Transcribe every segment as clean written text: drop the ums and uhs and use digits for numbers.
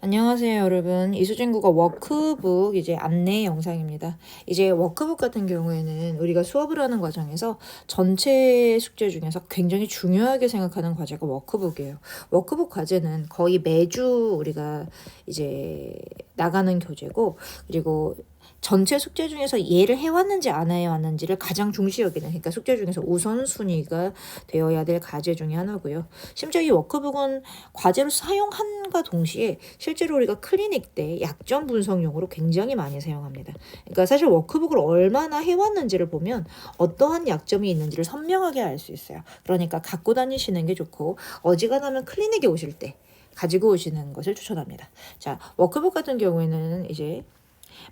안녕하세요, 여러분. 이수진국어 워크북 이제 안내 영상입니다. 이제 워크북 같은 경우에는 우리가 수업을 하는 과정에서 전체 숙제 중에서 굉장히 중요하게 생각하는 과제가 워크북이에요. 워크북 과제는 거의 매주 우리가 이제 나가는 교재고, 그리고 전체 숙제 중에서 얘를 해왔는지 안 해왔는지를 가장 중시 여기는, 그러니까 숙제 중에서 우선순위가 되어야 될 과제 중에 하나고요. 심지어 이 워크북은 과제로 사용한과 동시에 실제로 우리가 클리닉 때 약점 분석용으로 굉장히 많이 사용합니다. 그러니까 사실 워크북을 얼마나 해왔는지를 보면 어떠한 약점이 있는지를 선명하게 알 수 있어요. 그러니까 갖고 다니시는 게 좋고, 어지간하면 클리닉에 오실 때 가지고 오시는 것을 추천합니다. 자, 워크북 같은 경우에는 이제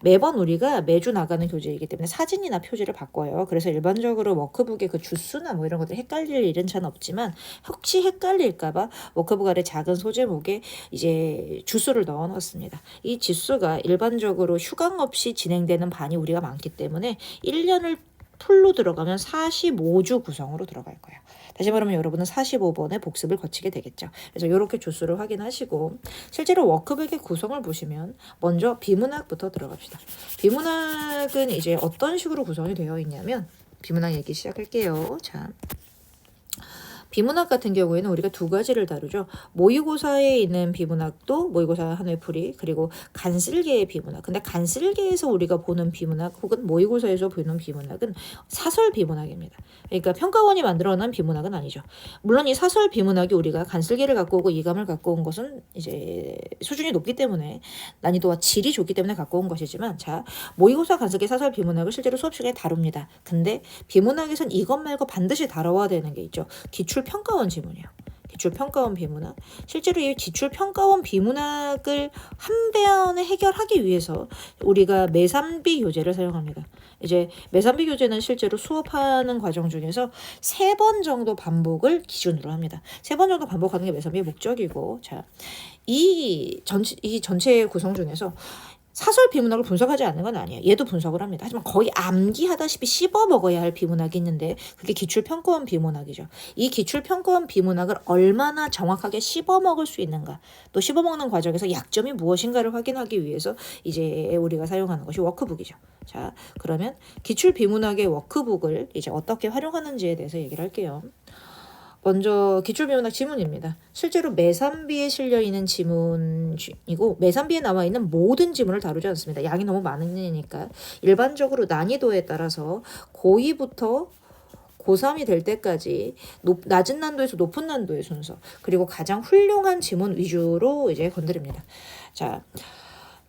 매번 우리가 매주 나가는 교재이기 때문에 사진이나 표지를 바꿔요. 그래서 일반적으로 워크북의 그 주수나 뭐 이런 것들 헷갈릴 일은 잘 없지만, 혹시 헷갈릴까봐 워크북 아래 작은 소제목에 이제 주수를 넣어 놨습니다. 이 지수가 일반적으로 휴강 없이 진행되는 반이 우리가 많기 때문에 1년을 풀로 들어가면 45주 구성으로 들어갈 거예요. 다시 말하면 여러분은 45번의 복습을 거치게 되겠죠. 그래서 이렇게 주수를 확인하시고, 실제로 워크북의 구성을 보시면 먼저 비문학부터 들어갑시다. 비문학은 이제 어떤 식으로 구성이 되어 있냐면, 비문학 얘기 시작할게요. 자, 비문학 같은 경우에는 우리가 두 가지를 다루죠. 모의고사에 있는 비문학도 모의고사 한 회풀이, 그리고 간슬개의 비문학. 근데 간슬개에서 우리가 보는 비문학 혹은 모의고사에서 보는 비문학은 사설 비문학입니다. 그러니까 평가원이 만들어낸 비문학은 아니죠. 물론 이 사설 비문학이 우리가 간슬개를 갖고 오고 이감을 갖고 온 것은 이제 수준이 높기 때문에, 난이도와 질이 좋기 때문에 갖고 온 것이지만, 자, 모의고사 간슬개 사설 비문학을 실제로 수업 시간에 다룹니다. 근데 비문학에선 이것 말고 반드시 다뤄야 되는 게 있죠. 기출평가원 지문이요. 기출평가원 비문학. 실제로 이 기출평가원 비문학을 한 번에 해결하기 위해서 우리가 매산비 교재를 사용합니다. 이제 매산비 교재는 실제로 수업하는 과정 중에서 3번 정도 반복을 기준으로 합니다. 3번 정도 반복하는 게 매산비의 목적이고, 자, 이 전체 구성 중에서 사설 비문학을 분석하지 않는 건 아니에요. 얘도 분석을 합니다. 하지만 거의 암기하다시피 씹어 먹어야 할 비문학이 있는데, 그게 기출평가원 비문학이죠. 이 기출평가원 비문학을 얼마나 정확하게 씹어 먹을 수 있는가, 또 씹어 먹는 과정에서 약점이 무엇인가를 확인하기 위해서 이제 우리가 사용하는 것이 워크북이죠. 자, 그러면 기출 비문학의 워크북을 이제 어떻게 활용하는지에 대해서 얘기를 할게요. 먼저 기출비문학 지문입니다. 실제로 매산비에 실려있는 지문이고, 매산비에 나와있는 모든 지문을 다루지 않습니다. 양이 너무 많으니까. 일반적으로 난이도에 따라서 고2부터 고3이 될 때까지 낮은 난도에서 높은 난도의 순서, 그리고 가장 훌륭한 지문 위주로 이제 건드립니다. 자,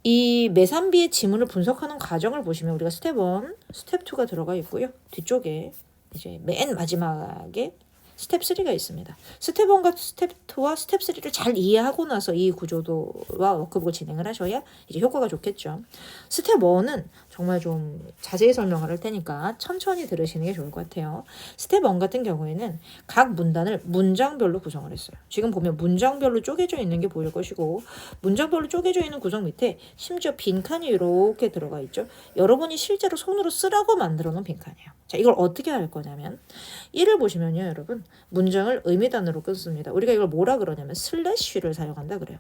이 매산비의 지문을 분석하는 과정을 보시면 우리가 스텝 1, 스텝 2가 들어가 있고요. 뒤쪽에 이제 맨 마지막에 스텝 3가 있습니다. 스텝 1과 스텝 2와 스텝 3를 잘 이해하고 나서 이 구조도와 워크북을 진행을 하셔야 이제 효과가 좋겠죠. 스텝 1은 정말 좀 자세히 설명을 할 테니까 천천히 들으시는 게 좋을 것 같아요. 스텝 1 같은 경우에는 각 문단을 문장별로 구성을 했어요. 지금 보면 문장별로 쪼개져 있는 게 보일 것이고, 문장별로 쪼개져 있는 구성 밑에 심지어 빈칸이 이렇게 들어가 있죠. 여러분이 실제로 손으로 쓰라고 만들어 놓은 빈칸이에요. 자, 이걸 어떻게 할 거냐면, 1을 보시면요, 여러분, 문장을 의미단어로 끊습니다. 우리가 이걸 뭐라 그러냐면 슬래시를 사용한다 그래요.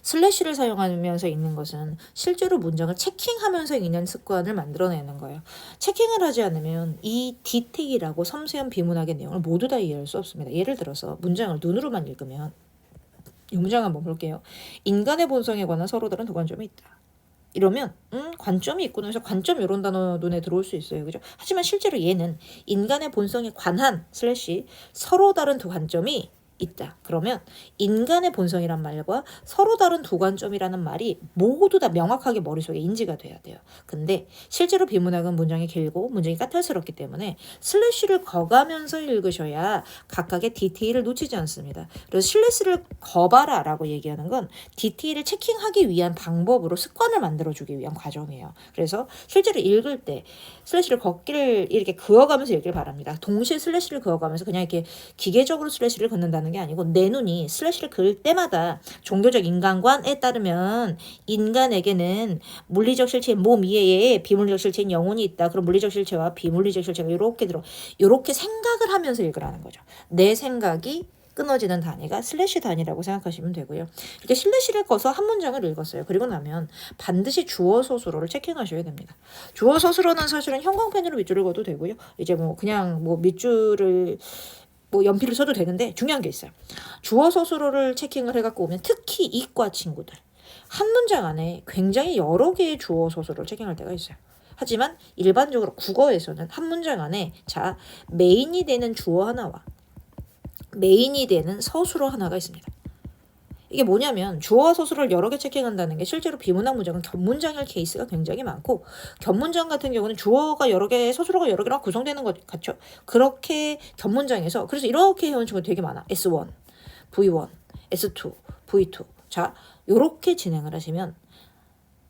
슬래시를 사용하면서 읽는 것은 실제로 문장을 체킹하면서 읽는 습관을 만들어내는 거예요. 체킹을 하지 않으면 이 디테일하고 섬세한 비문학의 내용을 모두 다 이해할 수 없습니다. 예를 들어서 문장을 눈으로만 읽으면, 이 문장 한번 볼게요. 인간의 본성에 관한 서로 다른 두 관점이 있다. 이러면 관점이 있구나 해서 관점 이런 단어 눈에 들어올 수 있어요. 그죠? 하지만 실제로 얘는 인간의 본성에 관한 슬래시 서로 다른 두 관점이 있다. 그러면 인간의 본성이란 말과 서로 다른 두 관점이라는 말이 모두 다 명확하게 머릿속에 인지가 돼야 돼요. 근데 실제로 비문학은 문장이 길고 문장이 까탈스럽기 때문에 슬래시를 거가면서 읽으셔야 각각의 디테일을 놓치지 않습니다. 그래서 슬래시를 거봐라 라고 얘기하는 건 디테일을 체킹하기 위한 방법으로 습관을 만들어주기 위한 과정이에요. 그래서 실제로 읽을 때 슬래시를 걷기를 이렇게 그어가면서 읽길 바랍니다. 동시에 슬래시를 그어가면서 그냥 이렇게 기계적으로 슬래시를 긋는다는 게 아니고, 내 눈이 슬래시를 그을 때마다 종교적 인간관에 따르면 인간에게는 물리적 실체의 몸 이외에 비물리적 실체인 영혼이 있다. 그럼 물리적 실체와 비물리적 실체가 이렇게 생각을 하면서 읽으라는 거죠. 내 생각이 끊어지는 단위가 슬래시 단위라고 생각하시면 되고요. 이렇게 슬래시를 꺼서 한 문장을 읽었어요. 그리고 나면 반드시 주어 서술어를 체킹하셔야 됩니다. 주어 서술어는 사실은 형광펜으로 밑줄을 그어도 되고요. 이제 뭐 그냥 뭐 밑줄을 뭐 연필을 써도 되는데 중요한 게 있어요. 주어 서술어를 체킹을 해갖고 오면 특히 이과 친구들 한 문장 안에 굉장히 여러 개의 주어 서술어를 체킹할 때가 있어요. 하지만 일반적으로 국어에서는 한 문장 안에 자 메인이 되는 주어 하나와 메인이 되는 서술어 하나가 있습니다. 이게 뭐냐면 주어와 서술어를 여러 개 체킹한다는 게 실제로 비문학 문장은 겹문장일 케이스가 굉장히 많고 겹문장 같은 경우는 주어가 여러 개, 서술어가 여러 개랑 구성되는 것 같죠. 그렇게 겹문장에서 그래서 이렇게 해온 친구 되게 많아. S1, V1, S2, V2. 자, 요렇게 진행을 하시면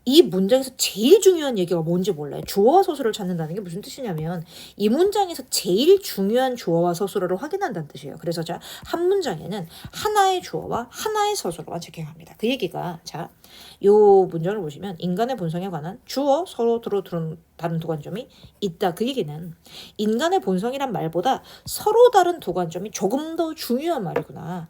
이 문장에서 제일 중요한 얘기가 뭔지 몰라요. 주어와 서술어를 찾는다는 게 무슨 뜻이냐면 이 문장에서 제일 중요한 주어와 서술어를 확인한다는 뜻이에요. 그래서 자, 한 문장에는 하나의 주어와 하나의 서술어만 체킹합니다. 그 얘기가 자, 요 문장을 보시면 인간의 본성에 관한 주어 서로 다른 두 관점이 있다. 그 얘기는 인간의 본성이란 말보다 서로 다른 두 관점이 조금 더 중요한 말이구나.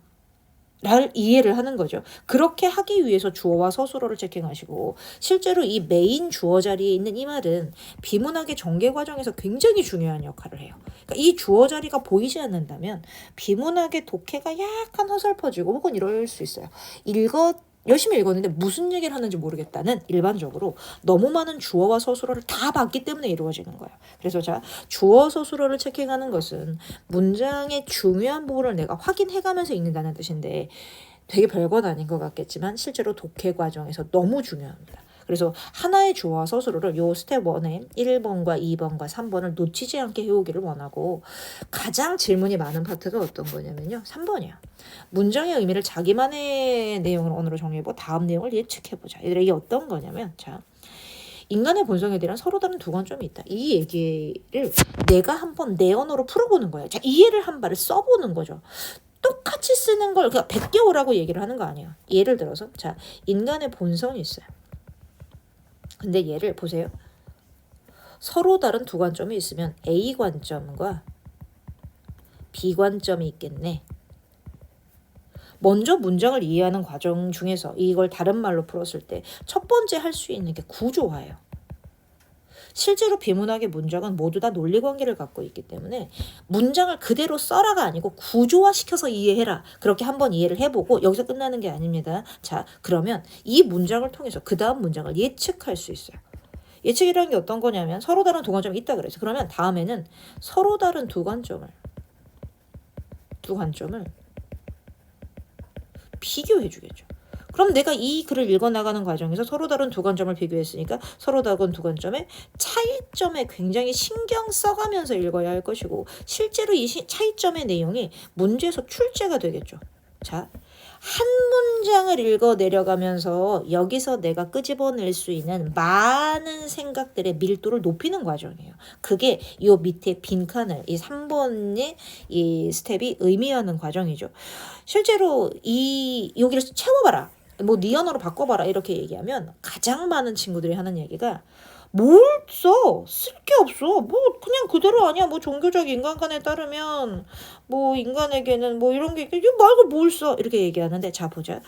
를 이해를 하는 거죠. 그렇게 하기 위해서 주어와 서술어를 체킹하시고 실제로 이 메인 주어 자리에 있는 이 말은 비문학의 전개 과정에서 굉장히 중요한 역할을 해요. 그러니까 이 주어 자리가 보이지 않는다면 비문학의 독해가 약간 허설퍼지고 혹은 이럴 수 있어요. 열심히 읽었는데 무슨 얘기를 하는지 모르겠다는 일반적으로 너무 많은 주어와 서술어를 다 봤기 때문에 이루어지는 거예요. 그래서 자, 주어 서술어를 체킹하는 것은 문장의 중요한 부분을 내가 확인해가면서 읽는다는 뜻인데 되게 별건 아닌 것 같겠지만 실제로 독해 과정에서 너무 중요합니다. 그래서 하나의 주어와 서술어를 요 스텝 1에 1번과 2번과 3번을 놓치지 않게 해오기를 원하고 가장 질문이 많은 파트가 어떤 거냐면요. 3번이야. 문장의 의미를 자기만의 내용으로 언어로 정리해보고 다음 내용을 예측해보자. 이게 어떤 거냐면 자 인간의 본성에 대한 서로 다른 두 관점이 있다. 이 얘기를 내가 한번 내 언어로 풀어보는 거예요. 자, 이해를 한 바를 써보는 거죠. 똑같이 쓰는 걸 그냥 100개오라고 얘기를 하는 거 아니에요. 예를 들어서 자 인간의 본성이 있어요. 근데 얘를 보세요. 서로 다른 두 관점이 있으면 A 관점과 B 관점이 있겠네. 먼저 문장을 이해하는 과정 중에서 이걸 다른 말로 풀었을 때 첫 번째 할 수 있는 게 구조화예요. 실제로 비문학의 문장은 모두 다 논리관계를 갖고 있기 때문에 문장을 그대로 써라가 아니고 구조화시켜서 이해해라. 그렇게 한번 이해를 해보고 여기서 끝나는 게 아닙니다. 자, 그러면 이 문장을 통해서 그 다음 문장을 예측할 수 있어요. 예측이라는 게 어떤 거냐면 서로 다른 두 관점이 있다 그래서 그러면 다음에는 서로 다른 두 관점을 비교해 주겠죠. 그럼 내가 이 글을 읽어나가는 과정에서 서로 다른 두 관점을 비교했으니까 서로 다른 두 관점의 차이점에 굉장히 신경 써가면서 읽어야 할 것이고 실제로 이 차이점의 내용이 문제에서 출제가 되겠죠. 자, 한 문장을 읽어 내려가면서 여기서 내가 끄집어낼 수 있는 많은 생각들의 밀도를 높이는 과정이에요. 그게 이 밑에 빈칸을 이 3번의 이 스텝이 의미하는 과정이죠. 실제로 여기를 채워봐라. 뭐 네 언어로 바꿔봐라 이렇게 얘기하면 가장 많은 친구들이 하는 얘기가 뭘 써? 쓸 게 없어. 뭐 그냥 그대로 아니야. 뭐 종교적 인간관에 따르면 뭐 인간에게는 뭐 이런 게 이거 말고 뭘 써? 이렇게 얘기하는데 자 보자.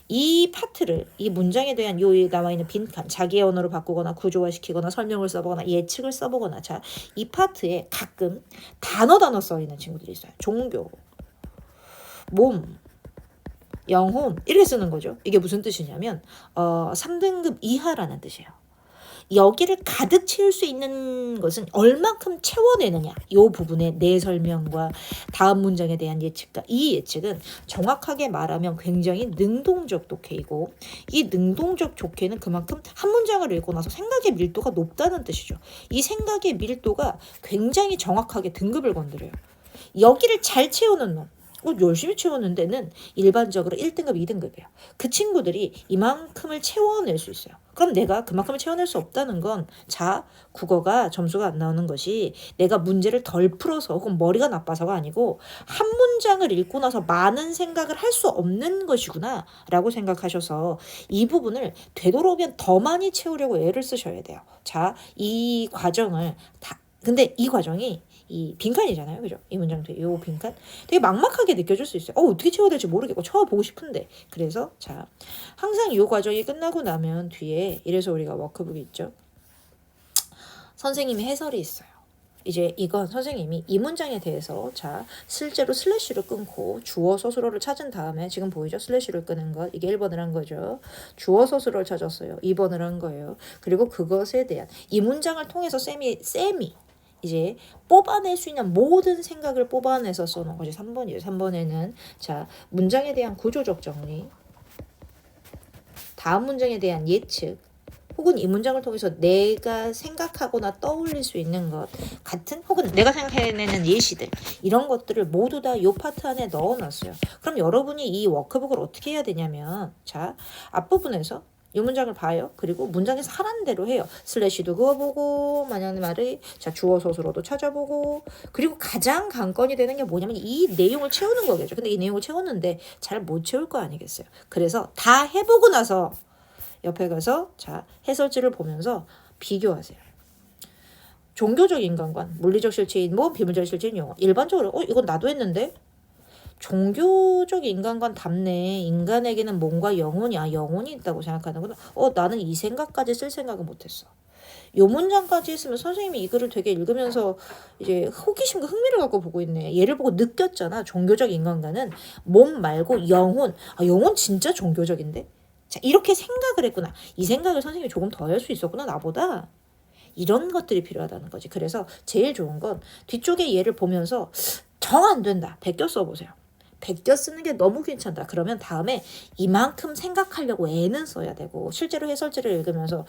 이 파트를 이 문장에 대한 요 나와 있는 빈칸 자기의 언어로 바꾸거나 구조화시키거나 설명을 써보거나 예측을 써보거나 자 이 파트에 가끔 단어 써 있는 친구들이 있어요. 종교, 몸, 영혼 이렇게 쓰는 거죠. 이게 무슨 뜻이냐면 3등급 이하라는 뜻이에요. 여기를 가득 채울 수 있는 것은 얼만큼 채워내느냐 이 부분의 내 설명과 다음 문장에 대한 예측과 이 예측은 정확하게 말하면 굉장히 능동적 독해이고 이 능동적 독해는 그만큼 한 문장을 읽고 나서 생각의 밀도가 높다는 뜻이죠. 이 생각의 밀도가 굉장히 정확하게 등급을 건드려요. 여기를 잘 채우는 놈 열심히 채우는 데는 일반적으로 1등급, 2등급이에요. 그 친구들이 이만큼을 채워낼 수 있어요. 그럼 내가 그만큼을 채워낼 수 없다는 건 자, 국어가 점수가 안 나오는 것이 내가 문제를 덜 풀어서 혹은 머리가 나빠서가 아니고 한 문장을 읽고 나서 많은 생각을 할 수 없는 것이구나 라고 생각하셔서 이 부분을 되도록이면 더 많이 채우려고 애를 쓰셔야 돼요. 자, 이 과정을 근데 이 과정이 이 빈칸이잖아요. 그죠? 이 문장 뒤에 요 빈칸 되게 막막하게 느껴질 수 있어요. 어떻게 채워야 될지 모르겠고 채워보고 싶은데. 그래서 자, 항상 이 과정이 끝나고 나면 뒤에 이래서 우리가 워크북이 있죠. 선생님이 해설이 있어요. 이제 이건 선생님이 이 문장에 대해서 자 실제로 슬래시를 끊고 주어 서술어를 찾은 다음에 지금 보이죠? 슬래시를 끄는 것. 이게 1번을 한 거죠. 주어 서술어를 찾았어요. 2번을 한 거예요. 그리고 그것에 대한 이 문장을 통해서 쌤이 이제 뽑아낼 수 있는 모든 생각을 뽑아내서 써놓은 것이 3번이에요. 3번에는 자 문장에 대한 구조적 정리, 다음 문장에 대한 예측, 혹은 이 문장을 통해서 내가 생각하거나 떠올릴 수 있는 것 같은 혹은 내가 생각해내는 예시들 이런 것들을 모두 다 이 파트 안에 넣어놨어요. 그럼 여러분이 이 워크북을 어떻게 해야 되냐면 자 앞부분에서 이 문장을 봐요. 그리고 문장에서 하라는 대로 해요. 슬래시도 그어보고 만약에 말이 자 주어 서술어도 찾아보고 그리고 가장 관건이 되는 게 뭐냐면 이 내용을 채우는 거겠죠. 근데 이 내용을 채웠는데 잘 못 채울 거 아니겠어요. 그래서 다 해보고 나서 옆에 가서 자 해설지를 보면서 비교하세요. 종교적 인간관, 물리적 실체인 뭐, 비물적 실체인 영어. 일반적으로 이건 나도 했는데 종교적 인간관 답네. 인간에게는 뭔가 영혼이 있다고 생각하는구나. 나는 이 생각까지 쓸 생각은 못했어. 요 문장까지 했으면 선생님이 이 글을 되게 읽으면서 이제 호기심과 흥미를 갖고 보고 있네. 얘를 보고 느꼈잖아. 종교적 인간관은 몸 말고 영혼. 영혼 진짜 종교적인데? 자, 이렇게 생각을 했구나. 이 생각을 선생님이 조금 더 할 수 있었구나, 나보다. 이런 것들이 필요하다는 거지. 그래서 제일 좋은 건 뒤쪽에 얘를 보면서 정 안 된다. 베껴 써보세요. 베껴 쓰는 게 너무 괜찮다. 그러면 다음에 이만큼 생각하려고 애는 써야 되고 실제로 해설지를 읽으면서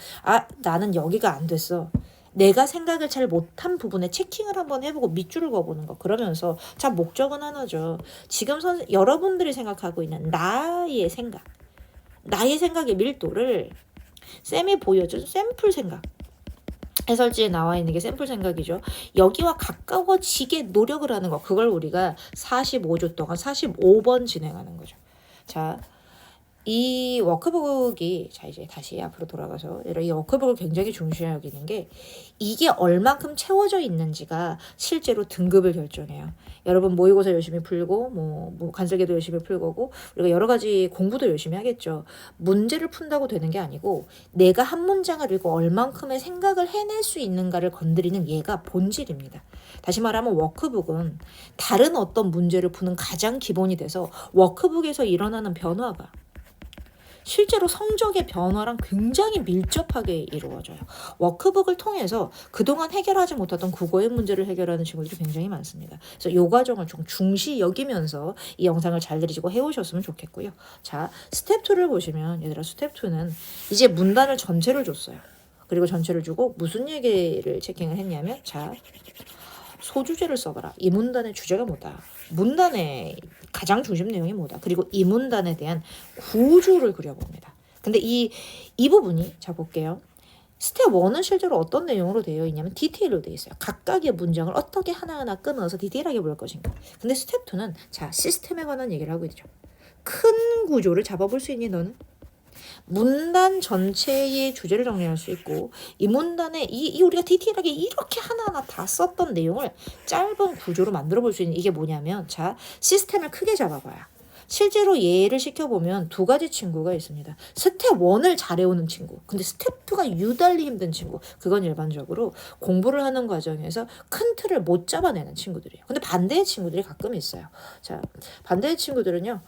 나는 여기가 안 됐어. 내가 생각을 잘 못한 부분에 체킹을 한번 해보고 밑줄을 그어보는 거. 그러면서 자 목적은 하나죠. 지금 여러분들이 생각하고 있는 나의 생각의 밀도를 쌤이 보여준 샘플 생각. 해설지에 나와 있는 게 샘플 생각이죠. 여기와 가까워지게 노력을 하는 거. 그걸 우리가 45주 동안 45번 진행하는 거죠. 자, 이 워크북이 자 이제 다시 앞으로 돌아가서 이 워크북을 굉장히 중시하게 여기는 게 이게 얼만큼 채워져 있는지가 실제로 등급을 결정해요. 여러분 모의고사 열심히 풀고 뭐 간설계도 열심히 풀 거고 우리가 여러 가지 공부도 열심히 하겠죠. 문제를 푼다고 되는 게 아니고 내가 한 문장을 읽고 얼만큼의 생각을 해낼 수 있는가를 건드리는 얘가 본질입니다. 다시 말하면 워크북은 다른 어떤 문제를 푸는 가장 기본이 돼서 워크북에서 일어나는 변화가 실제로 성적의 변화랑 굉장히 밀접하게 이루어져요. 워크북을 통해서 그동안 해결하지 못했던 국어의 문제를 해결하는 친구들이 굉장히 많습니다. 그래서 이 과정을 좀 중시 여기면서 이 영상을 잘 들으시고 해오셨으면 좋겠고요. 자, 스텝 2를 보시면 얘들아 스텝 2는 이제 문단을 전체를 줬어요. 그리고 전체를 주고 무슨 얘기를 체킹을 했냐면 자 소주제를 써봐라. 이 문단의 주제가 뭐다. 문단의 가장 중심 내용이 뭐다. 그리고 이 문단에 대한 구조를 그려봅니다. 근데 이 부분이 자 볼게요. 스텝 1은 실제로 어떤 내용으로 되어 있냐면 디테일로 되어 있어요. 각각의 문장을 어떻게 하나하나 끊어서 디테일하게 볼 것인가. 근데 스텝 2는 자 시스템에 관한 얘기를 하고 있죠. 큰 구조를 잡아볼 수 있니 너는? 문단 전체의 주제를 정리할 수 있고 이 문단에 이 우리가 디테일하게 이렇게 하나하나 다 썼던 내용을 짧은 구조로 만들어 볼 수 있는 이게 뭐냐면 자 시스템을 크게 잡아봐요. 실제로 예를 시켜보면 두 가지 친구가 있습니다. 스텝 1을 잘해오는 친구. 근데 스텝 2가 유달리 힘든 친구. 그건 일반적으로 공부를 하는 과정에서 큰 틀을 못 잡아내는 친구들이에요. 근데 반대의 친구들이 가끔 있어요. 자, 반대의 친구들은요.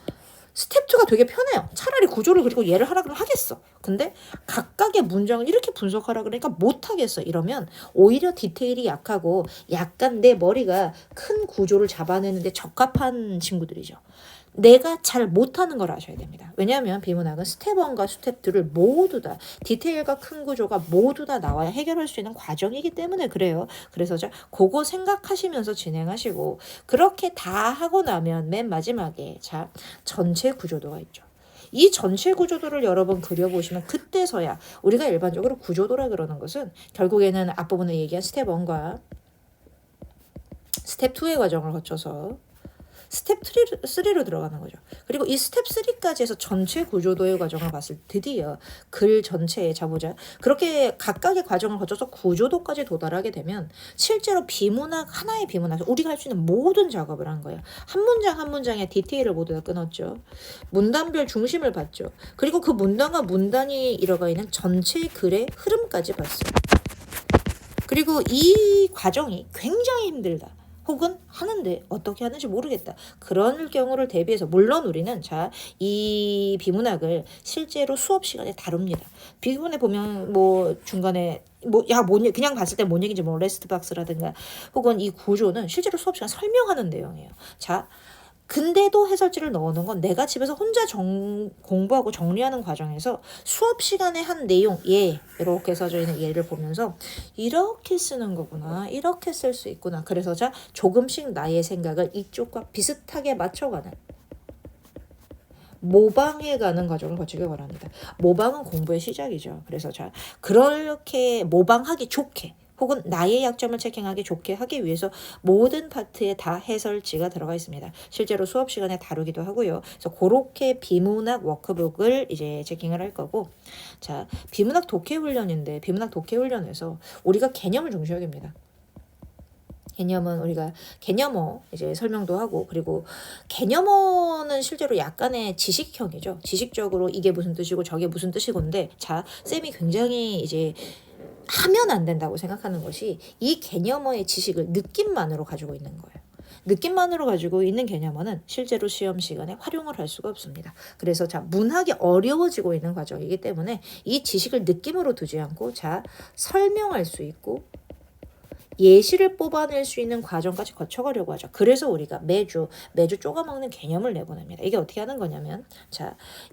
스텝 2가 되게 편해요. 차라리 구조를 그리고 얘를 하라 그러면 하겠어. 근데 각각의 문장을 이렇게 분석하라 그러니까 못하겠어. 이러면 오히려 디테일이 약하고 약간 내 머리가 큰 구조를 잡아내는데 적합한 친구들이죠. 내가 잘 못하는 걸 아셔야 됩니다. 왜냐하면 비문학은 스텝 1과 스텝 2를 모두 다 디테일과 큰 구조가 모두 다 나와야 해결할 수 있는 과정이기 때문에 그래요. 그래서 그거 생각하시면서 진행하시고 그렇게 다 하고 나면 맨 마지막에 자 전체 구조도가 있죠. 이 전체 구조도를 여러 번 그려보시면 그때서야 우리가 일반적으로 구조도라 그러는 것은 결국에는 앞부분에 얘기한 스텝 1과 스텝 2의 과정을 거쳐서 스텝 3로 들어가는 거죠. 그리고 이 스텝 3까지 해서 전체 구조도의 과정을 봤을 때 드디어 글 전체에 자보자. 그렇게 각각의 과정을 거쳐서 구조도까지 도달하게 되면 실제로 비문학 하나의 비문학 우리가 할 수 있는 모든 작업을 한 거예요. 한 문장 한 문장의 디테일을 모두 다 끊었죠. 문단별 중심을 봤죠. 그리고 그 문단과 문단이 이뤄가 있는 전체 글의 흐름까지 봤어요. 그리고 이 과정이 굉장히 힘들다. 혹은 하는데 어떻게 하는지 모르겠다. 그런 경우를 대비해서 물론 우리는 이 비문학을 실제로 수업 시간에 다룹니다. 비문에 보면 뭐 중간에 그냥 봤을 때 뭔 얘기인지 뭐 레스트 박스라든가 혹은 이 구조는 실제로 수업 시간 설명하는 내용이에요. 근데도 해설지를 넣어놓은 건 내가 집에서 혼자 공부하고 정리하는 과정에서 수업 시간에 한 내용, 이렇게 써져 있는 예를 보면서 이렇게 쓰는 거구나, 이렇게 쓸 수 있구나. 그래서 조금씩 나의 생각을 이쪽과 비슷하게 맞춰가는 모방해가는 과정을 거치길 바랍니다. 모방은 공부의 시작이죠. 그래서 그렇게 모방하기 좋게 혹은 나의 약점을 체킹하기 좋게 하기 위해서 모든 파트에 다 해설지가 들어가 있습니다. 실제로 수업 시간에 다루기도 하고요. 그래서 그렇게 비문학 워크북을 이제 체킹을 할 거고, 비문학 독해 훈련인데 비문학 독해 훈련에서 우리가 개념을 중시하기입니다. 개념은 우리가 개념어 이제 설명도 하고, 그리고 개념어는 실제로 약간의 지식형이죠. 지식적으로 이게 무슨 뜻이고 저게 무슨 뜻이고인데, 쌤이 굉장히 이제 하면 안 된다고 생각하는 것이 이 개념어의 지식을 느낌만으로 가지고 있는 거예요. 느낌만으로 가지고 있는 개념어는 실제로 시험 시간에 활용을 할 수가 없습니다. 그래서 문학이 어려워지고 있는 과정이기 때문에 이 지식을 느낌으로 두지 않고 설명할 수 있고 예시를 뽑아낼 수 있는 과정까지 거쳐가려고 하죠. 그래서 우리가 매주 쪼가먹는 개념을 내보냅니다. 이게 어떻게 하는 거냐면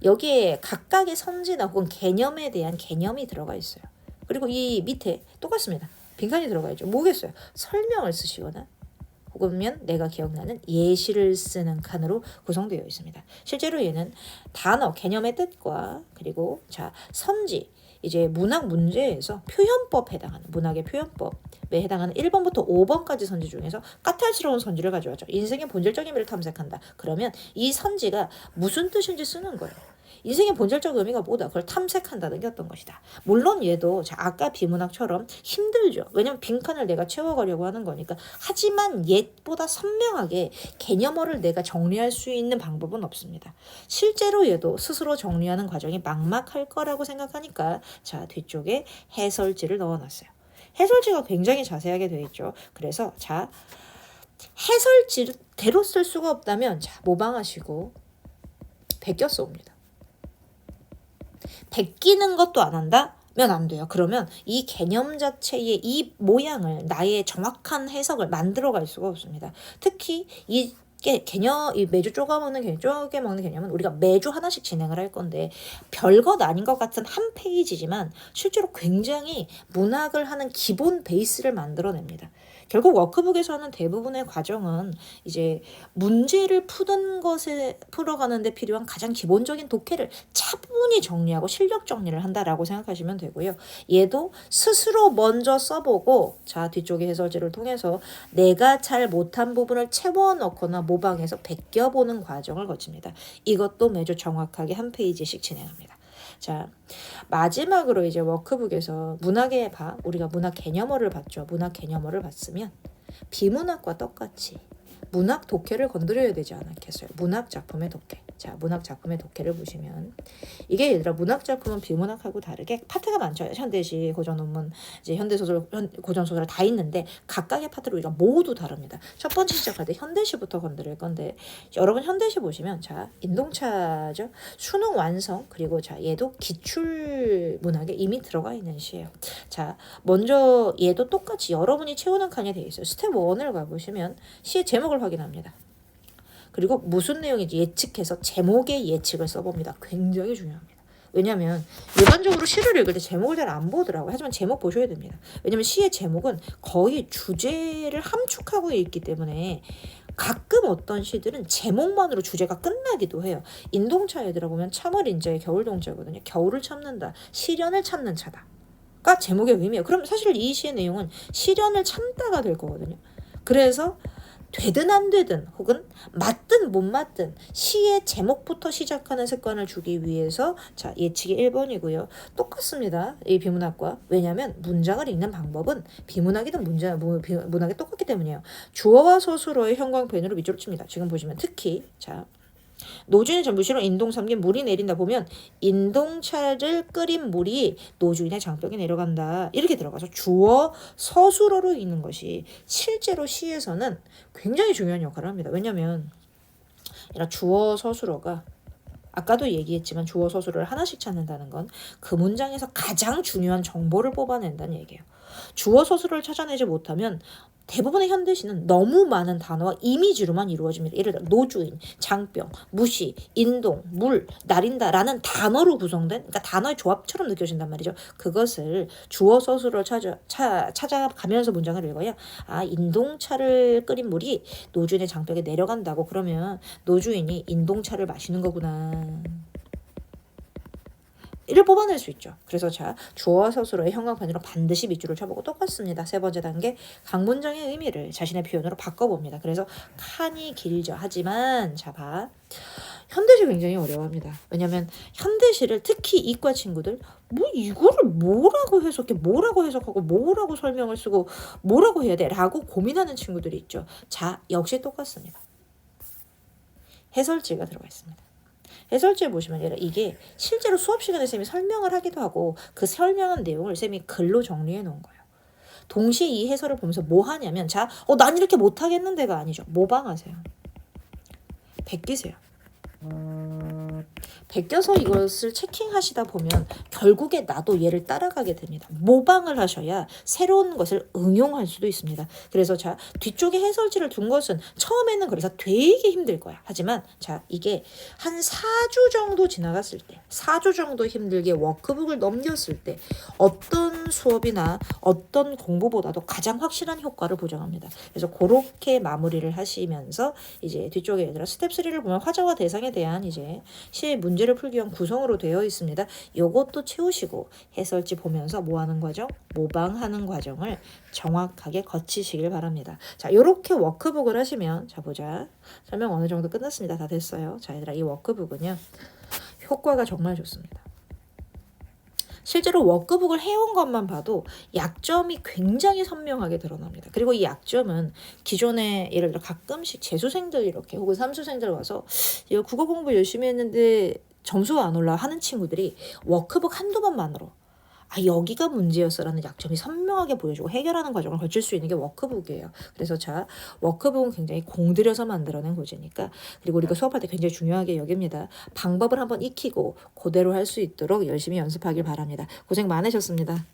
여기에 각각의 선지나 혹은 개념에 대한 개념이 들어가 있어요. 그리고 이 밑에 똑같습니다. 빈칸이 들어가 있죠. 뭐겠어요? 설명을 쓰시거나 혹은 내가 기억나는 예시를 쓰는 칸으로 구성되어 있습니다. 실제로 얘는 단어, 개념의 뜻과 그리고 선지, 이제 문학 문제에서 표현법 해당하는 문학의 표현법에 해당하는 1번부터 5번까지 선지 중에서 까탈스러운 선지를 가져왔죠. 인생의 본질적인 의미를 탐색한다. 그러면 이 선지가 무슨 뜻인지 쓰는 거예요. 인생의 본질적 의미가 뭐다. 그걸 탐색한다는 게 어떤 것이다. 물론 얘도 아까 비문학처럼 힘들죠. 왜냐면 빈칸을 내가 채워가려고 하는 거니까. 하지만 얘보다 선명하게 개념어를 내가 정리할 수 있는 방법은 없습니다. 실제로 얘도 스스로 정리하는 과정이 막막할 거라고 생각하니까 뒤쪽에 해설지를 넣어놨어요. 해설지가 굉장히 자세하게 되어 있죠. 그래서 해설지대로 쓸 수가 없다면 모방하시고 베껴 써옵니다. 베끼는 것도 안 한다면 안 돼요. 그러면 이 개념 자체의 이 모양을 나의 정확한 해석을 만들어갈 수가 없습니다. 특히 이 매주 쪼개먹는 개념은 우리가 매주 하나씩 진행을 할 건데 별것 아닌 것 같은 한 페이지지만 실제로 굉장히 문학을 하는 기본 베이스를 만들어냅니다. 결국 워크북에서 하는 대부분의 과정은 이제 문제를 풀어가는 데 필요한 가장 기본적인 독해를 차분히 정리하고 실력 정리를 한다라고 생각하시면 되고요. 얘도 스스로 먼저 써보고 뒤쪽에 해설지를 통해서 내가 잘 못한 부분을 채워넣거나 모방해서 베껴보는 과정을 거칩니다. 이것도 매주 정확하게 한 페이지씩 진행합니다. 마지막으로 이제 워크북에서 우리가 문학 개념어를 봤죠. 문학 개념어를 봤으면 비문학과 똑같이 문학 독해를 건드려야 되지 않았겠어요. 문학 작품의 독해. 문학 작품의 독해를 보시면 이게 얘들아 문학 작품은 비문학하고 다르게 파트가 많죠. 현대시, 고전논문, 이제 현대소설, 고전소설 다 있는데 각각의 파트로 우리가 모두 다릅니다. 첫 번째 시작할 때 현대시부터 건드릴 건데 여러분 현대시 보시면 인동차죠. 수능 완성 그리고 얘도 기출 문학에 이미 들어가 있는 시예요. 먼저 얘도 똑같이 여러분이 채우는 칸이 되어 있어요. 스텝 1을 가보시면 시의 제목을 확인합니다. 그리고 무슨 내용인지 예측해서 제목의 예측을 써봅니다. 굉장히 중요합니다. 왜냐하면 일반적으로 시를 읽을 때 제목을 잘 안 보더라고요. 하지만 제목 보셔야 됩니다. 왜냐하면 시의 제목은 거의 주제를 함축하고 있기 때문에 가끔 어떤 시들은 제목만으로 주제가 끝나기도 해요. 인동차 얘들아 보면 참을인자의 겨울동자거든요. 겨울을 참는다. 시련을 참는 차다.가 제목의 의미예요. 그럼 사실 이 시의 내용은 시련을 참다가 될 거거든요. 그래서 되든 안 되든 혹은 맞든 못 맞든 시의 제목부터 시작하는 습관을 주기 위해서 자 예측이 1번이고요. 똑같습니다. 이 비문학과. 왜냐하면 문장을 읽는 방법은 비문학이든 문학이 똑같기 때문이에요. 주어와 서술어의 형광펜으로 밑줄을 칩니다. 지금 보시면 특히 자 노주인 전부시로 인동 삼긴 물이 내린다 보면 인동차를 끓인 물이 노주인의 장벽에 내려간다. 이렇게 들어가서 주어 서술어로 읽는 것이 실제로 시에서는 굉장히 중요한 역할을 합니다. 왜냐하면 주어 서술어가 아까도 얘기했지만 주어 서술어를 하나씩 찾는다는 건 그 문장에서 가장 중요한 정보를 뽑아낸다는 얘기예요. 주어 서술어를 찾아내지 못하면 대부분의 현대시는 너무 많은 단어와 이미지로만 이루어집니다. 예를 들어 노주인, 장병, 무시, 인동, 물, 나린다라는 단어로 구성된 그러니까 단어의 조합처럼 느껴진단 말이죠. 그것을 주어 서술어를 찾아가면서 문장을 읽어야 아 인동차를 끓인 물이 노주인의 장벽에 내려간다고 그러면 노주인이 인동차를 마시는 거구나. 이를 뽑아낼 수 있죠. 그래서 자 주어와 서술어의 형광펜으로 반드시 밑줄을 쳐보고 똑같습니다. 세 번째 단계 각 문장의 의미를 자신의 표현으로 바꿔봅니다. 그래서 칸이 길죠. 하지만 자 봐. 현대시 굉장히 어려워합니다. 왜냐하면 현대시를 특히 이과 친구들 뭐 이거를 뭐라고 해석해 뭐라고 해석하고 뭐라고 설명을 쓰고 뭐라고 해야 돼 라고 고민하는 친구들이 있죠. 자 역시 똑같습니다. 해설지가 들어가 있습니다. 해설지에 보시면 이게 실제로 수업 시간에 쌤이 설명을 하기도 하고 그 설명한 내용을 쌤이 글로 정리해 놓은 거예요. 동시에 이 해설을 보면서 뭐 하냐면 난 이렇게 못하겠는데가 아니죠. 모방하세요. 베끼세요. 베껴서 이것을 체킹하시다 보면 결국에 나도 얘를 따라가게 됩니다. 모방을 하셔야 새로운 것을 응용할 수도 있습니다. 그래서 자 뒤쪽에 해설지를 둔 것은 처음에는 그래서 되게 힘들 거야. 하지만 자 이게 한 4주 정도 지나갔을 때 4주 정도 힘들게 워크북을 넘겼을 때 어떤 수업이나 어떤 공부보다도 가장 확실한 효과를 보장합니다. 그래서 그렇게 마무리를 하시면서 이제 뒤쪽에 얘들아 스텝 3를 보면 화자와 대상에 대한 이제 시 문제를 풀기 위한 구성으로 되어 있습니다. 요것도 채우시고 해설지 보면서 뭐 하는 과정? 모방하는 과정을 정확하게 거치시길 바랍니다. 자, 요렇게 워크북을 하시면 자 보자. 설명 어느 정도 끝났습니다. 다 됐어요. 자, 얘들아 이 워크북은요. 효과가 정말 좋습니다. 실제로 워크북을 해온 것만 봐도 약점이 굉장히 선명하게 드러납니다. 그리고 이 약점은 기존에 예를 들어 가끔씩 재수생들 이렇게 혹은 삼수생들 와서 이거 국어 공부 열심히 했는데 점수가 안 올라 하는 친구들이 워크북 한두 번만으로 여기가 문제였어라는 약점이 선명하게 보여주고 해결하는 과정을 거칠 수 있는 게 워크북이에요. 그래서 자 워크북은 굉장히 공들여서 만들어낸 고지니까 그리고 우리가 수업할 때 굉장히 중요하게 여깁니다. 방법을 한번 익히고 그대로 할 수 있도록 열심히 연습하길 바랍니다. 고생 많으셨습니다.